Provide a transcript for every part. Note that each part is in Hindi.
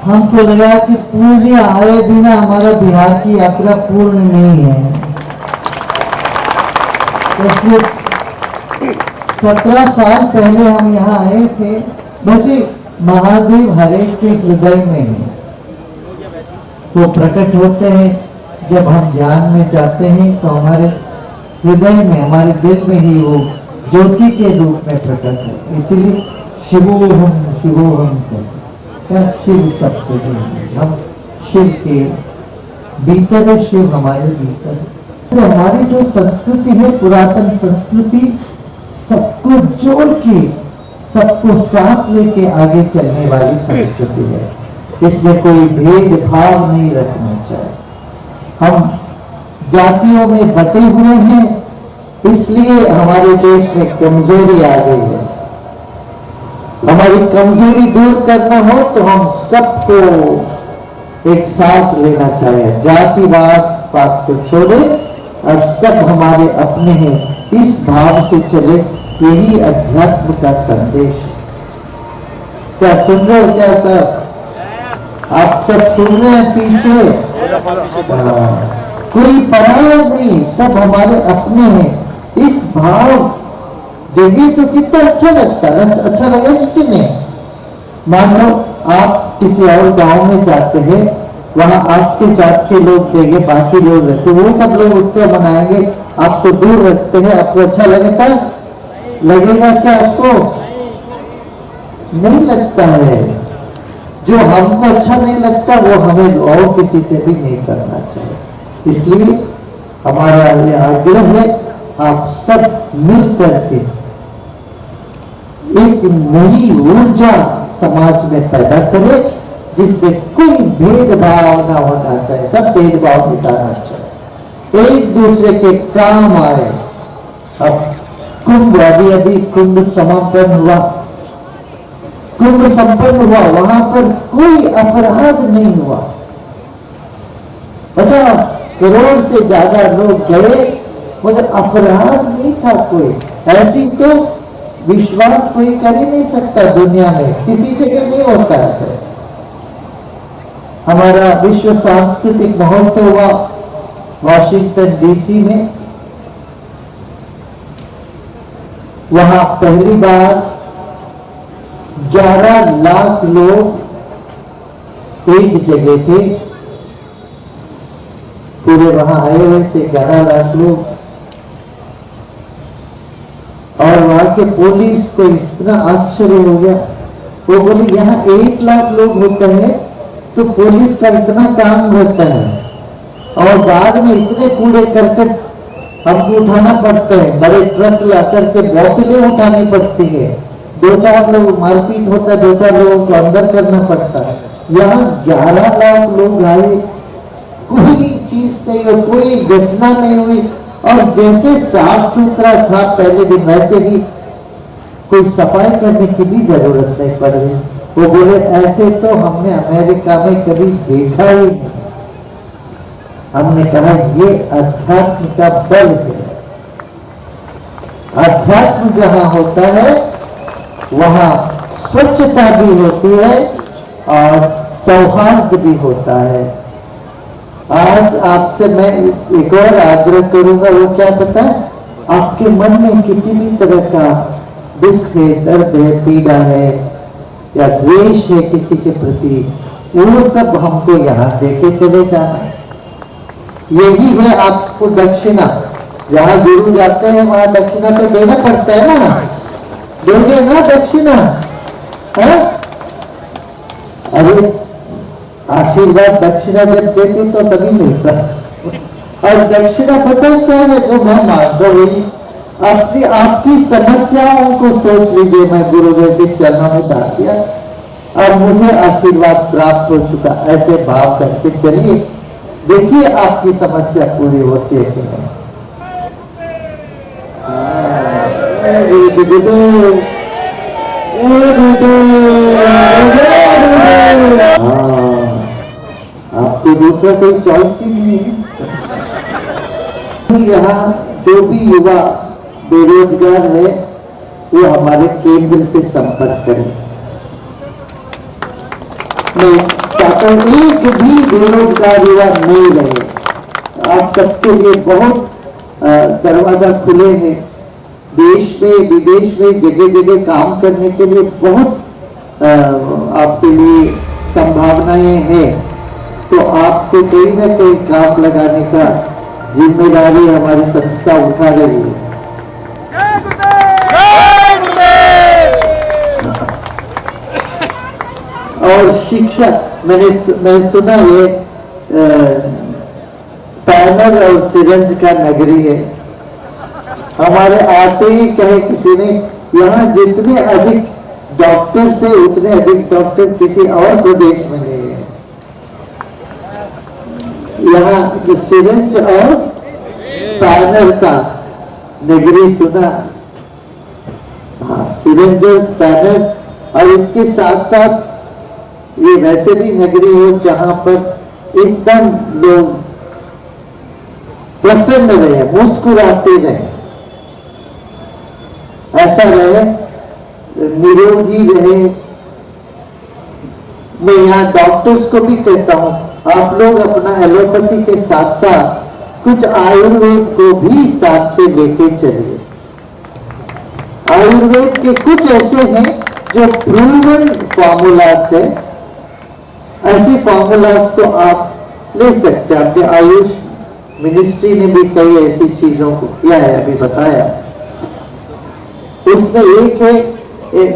हमको लगा कि पूर्ण आए बिना हमारा बिहार की यात्रा पूर्ण नहीं है। जैसे 17 साल पहले हम यहाँ आए थे, वैसे महादेव हर एक के हृदय में है। वो प्रकट होते हैं जब हम ध्यान में जाते हैं, तो हमारे हृदय में, हमारे दिल में ही वो ज्योति के रूप में प्रकट होते। इसलिए शिवोहम क्या शिव सब जगह है। हम शिव के भीतर है, शिव हमारे भीतर है। हमारी जो संस्कृति है, पुरातन संस्कृति, सबको जोड़ के, सबको साथ लेके आगे चलने वाली संस्कृति है। इसमें कोई भेदभाव नहीं रखना चाहिए। हम जातियों में बटे हुए हैं, इसलिए हमारे देश में कमजोरी आ गई है। हमारी कमजोरी दूर करना हो तो हम सबको एक साथ लेना चाहिए। जातिवाद बात को छोड़े और सब हमारे अपने हैं, इस भाव से चले। यही अध्यात्म का संदेश है। क्या सुन रहे हो? क्या सब आप सब सुन रहे हैं पीछे? कोई पराया नहीं, सब हमारे अपने हैं। इस भाव जगह तो कितना अच्छा लगता है। अच्छा लगा कि नहीं? मान लो आप किसी और गांव में जाते हैं, वहां आपके जात के लोग देंगे, बाकी लोग रहते, वो सब लोग उत्सव मनाएंगे, आपको दूर रखते हैं। आपको अच्छा लगता है? लगेगा क्या आपको? नहीं लगता है। जो हमको अच्छा नहीं लगता वो हमें और किसी से भी नहीं करना चाहिए। इसलिए हमारा ये आग्रह है, आप सब मिल करके एक नई ऊर्जा समाज में पैदा करें, जिसमें कोई भेदभाव ना होना चाहिए। सब भेदभाव मिटाना चाहिए, एक दूसरे के काम आए। अब कुंभ, अभी कुंभ समापन हुआ, कुंभ संपन्न हुआ, वहां पर कोई अपराध नहीं हुआ। 50 करोड़ से ज्यादा लोग गए, मगर अपराध नहीं था कोई। ऐसी तो विश्वास कोई कर ही नहीं सकता दुनिया में, किसी जगह नहीं होता ऐसा। हमारा विश्व सांस्कृतिक महोत्सव हुआ वॉशिंगटन डीसी में। वहां पहली बार 11 लाख लोग एक जगह थे, पूरे वहां आए हुए थे 11 लाख लोग। और वहां के पुलिस को इतना आश्चर्य हो गया, वो बोली यहाँ 1 लाख लोग होते हैं तो पुलिस का इतना काम रहता है, और बाद में इतने कूड़े करकट हमको उठाना पड़ता है, बड़े ट्रक ला करके बोतलें उठानी पड़ती है, 2-4 लोग मारपीट होता है, 2-4 लोगों को अंदर करना पड़ता है। यहाँ 11 लाख लोग आए, कोई चीज नहीं हुई, कोई घटना नहीं हुई, और जैसे साफ सुथरा था पहले दिन, वैसे ही कोई सफाई करने की भी जरूरत नहीं पड़ रही। वो बोले ऐसे तो हमने अमेरिका में कभी देखा ही नहीं। हमने कहा ये अध्यात्म का बल है। अध्यात्म जहां होता है वहां स्वच्छता भी होती है और सौहार्द भी होता है। आज आपसे मैं एक और आग्रह करूंगा, वो क्या पता है? आपके मन में किसी भी तरह का दुख है, दर्द है, पीड़ा है या द्वेष है किसी के प्रति, वो सब हमको यहाँ देके चले जाना। यही है आपको दक्षिणा। जहाँ गुरु जाते हैं वहां दक्षिणा तो देना पड़ता है ना, दोगे ना दक्षिणा? है? अरे आशीर्वाद दक्षिणा जब देते तो तभी मिलता। और दक्षिणा पता क्या है? जो मैं मानता हुई अपनी आपकी समस्याओं को सोच लीजिए, मैं गुरुदेव के चरणों में डाल दिया और मुझे आशीर्वाद प्राप्त हो चुका। ऐसे भाव करके चलिए, देखिए आपकी समस्या पूरी होती है कि नहीं। आपको दूसरा कोई चॉइस ही नहीं है। यहाँ जो भी युवा बेरोजगार है वो हमारे केंद्र से संपर्क करें। मैं चाहता हूँ एक भी बेरोजगार युवा नहीं रहे। आप सबके लिए बहुत दरवाजा खुले हैं। देश में विदेश में जगह जगह काम करने के लिए बहुत आपके लिए संभावनाएं हैं। तो आपको कहीं ना कहीं काम लगाने का जिम्मेदारी हमारी संस्था उठा रही है। और शिक्षा, मैंने सुना ये स्पैनर और सिरंज का नगरी है। हमारे आते ही कहे किसी ने, यहाँ जितने अधिक डॉक्टर से उतने अधिक डॉक्टर किसी और प्रदेश में नहीं है। यहाँ जो सिरंज और स्पैनर का नगरी सुना। हाँ, सिरंज और स्पैनर, और इसके साथ साथ ये वैसे भी नगरी हो जहां पर एकदम लोग प्रसन्न रहे, मुस्कुराते रहे, ऐसा रहे, निरोगी रहे। मैं यहाँ डॉक्टर्स को भी कहता हूं, आप लोग अपना एलोपैथी के साथ साथ कुछ आयुर्वेद को भी साथ पे लेके चलिए। आयुर्वेद के कुछ ऐसे हैं जो प्रूवन फॉर्मूलास है। ऐसे फॉर्मूलास को आप ले सकते हैं। आपके आयुष मिनिस्ट्री ने भी कई ऐसी चीजों को किया है, अभी बताया। उसमें एक है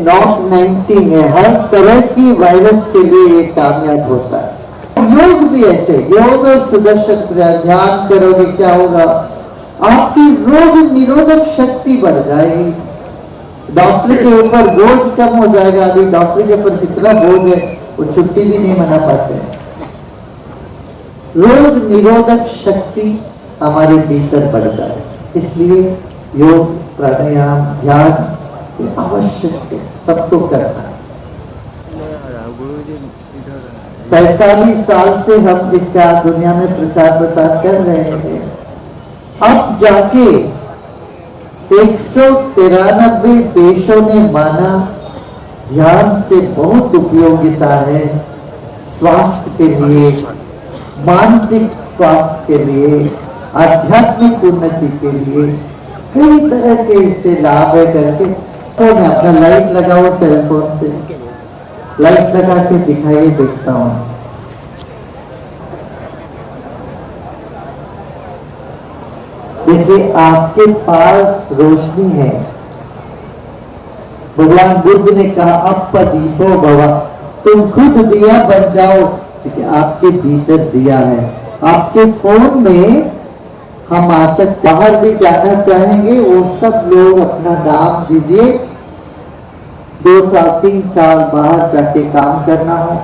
नॉट 19 है, हर तरह की वायरस के लिए ये कामयाब होता है। योग भी ऐसे, योग और सुदर्शन क्रिया ध्यान करोगे क्या होगा, आपकी रोग निरोधक शक्ति बढ़ जाएगी। डॉक्टर के ऊपर बोझ कम हो जाएगा। अभी डॉक्टर के ऊपर कितना बोझ है, वो छुट्टी भी नहीं मना पाते। रोग निरोधक शक्ति हमारे भीतर बढ़ जाए, इसलिए योग प्राणायाम ध्यान ये आवश्यक है, सबको करना है। 45 साल से हम इसका दुनिया में प्रचार प्रसार कर रहे हैं। अब जाके 193 देशों ने माना ध्यान से बहुत उपयोगिता है स्वास्थ्य के लिए, मानसिक स्वास्थ्य के लिए, आध्यात्मिक उन्नति के लिए, कई तरह के इससे लाभ है करके। तो मैं अपना लाइट लगाओ, सेलफोन से लाइट लगा के दिखाइए, देखता हूं। देखिए आपके पास रोशनी है। भगवान बुद्ध ने कहा अप दीपो भव, तुम खुद दिया बन जाओ, क्योंकि आपके भीतर दिया है। आपके फोन में हम आ सकते, बाहर भी जाना चाहेंगे, वो सब लोग अपना नाम दीजिए। 2 साल 3 साल बाहर जाके काम करना हो,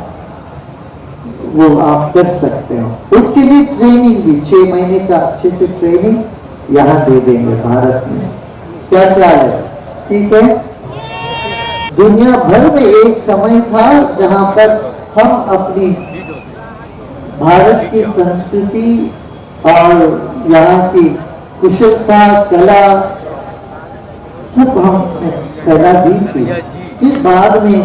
वो आप कर सकते हो। उसके लिए ट्रेनिंग भी 6 महीने का अच्छे से ट्रेनिंग यहाँ दे देंगे भारत में। क्या क्या है, ठीक है। दुनिया भर में एक समय था जहां पर हम अपनी भारत की संस्कृति और यहाँ की कुशलता कला सब हमने फैला दी थी। फिर बाद में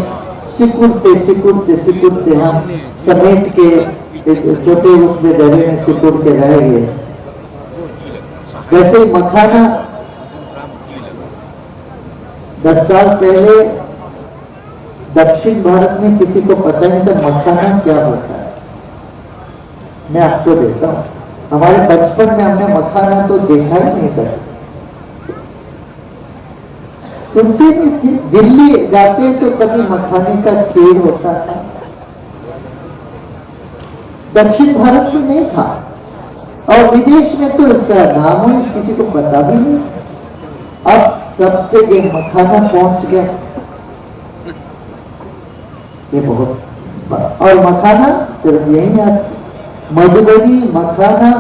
सिकुड़ते सिकुड़ते सिकुड़ते हम समेट के छोटे उसमें दरे में सिकुड़ के रह गए। वैसे मखाना 10 साल पहले दक्षिण भारत में किसी को पता नहीं था मखाना क्या होता है। मैं आपको देता हूँ, हमारे बचपन में हमने मखाना तो देखा ही नहीं था। सुनते नहीं थे, दिल्ली जाते हैं तो कभी मखाने का खीर होता था। दक्षिण भारत में नहीं था, और विदेश में तो इसका नाम है किसी को पता भी नहीं। अब सब जगह मखाना पहुंच गया, ये बहुत। और मखाना सिर्फ यही नहीं, मधुबनी मखाना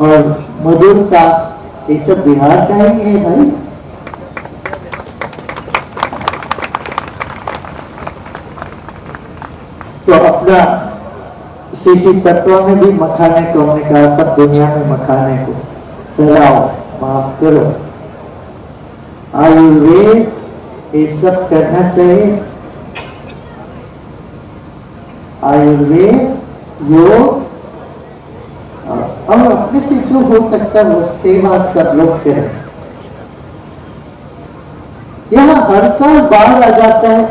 और मधुरता ये सब बिहार का ही है भाई। तो अपना श्री तत्व में भी मखाने को हमने कहा, सब दुनिया में मखाने को फैलाओ, माफ करो। आयुर्वेद ये सब करना चाहिए। आयुर्वेद, योग और अपने से जो हो सकता है वो सेवा सब लोग करें। यहाँ हर साल बाढ़ आ जाता है,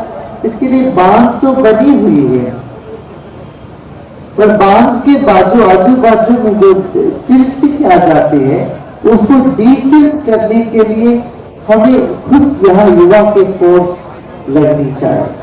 इसके लिए बांध तो बनी हुई है, पर बांध के आजू बाजू में जो सिल्टिंग आ जाती है उसको डीसिल्ट करने के लिए हमें खुद यहाँ युवा के फोर्स लगनी चाहिए।